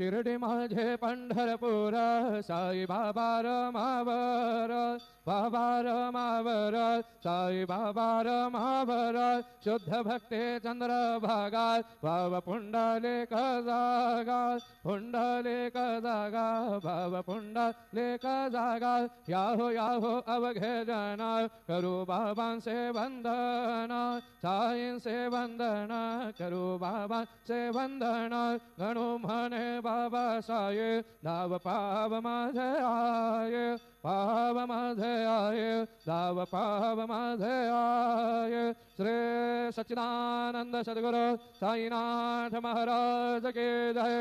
शिर्डी माझे पंढरपूर साई बाबा रमावर बाबा रमावर साई बाबा रमावर शुद्ध भक्ते चंद्रभागा भाव पुंडलिक जागा पुंडलिक जागा भाव पुंडलिक जागा याहो अवघे जना करू बाबांचे वंदना साईंचे वंदना करू बाबांचे वंदना गणू म्हणे बाबा साये दाव पाव माझे आये पाव माझे आये दाव पाव माझे आये श्री सच्चिदानंद सद्गुरु साईनाथ महाराज की जय।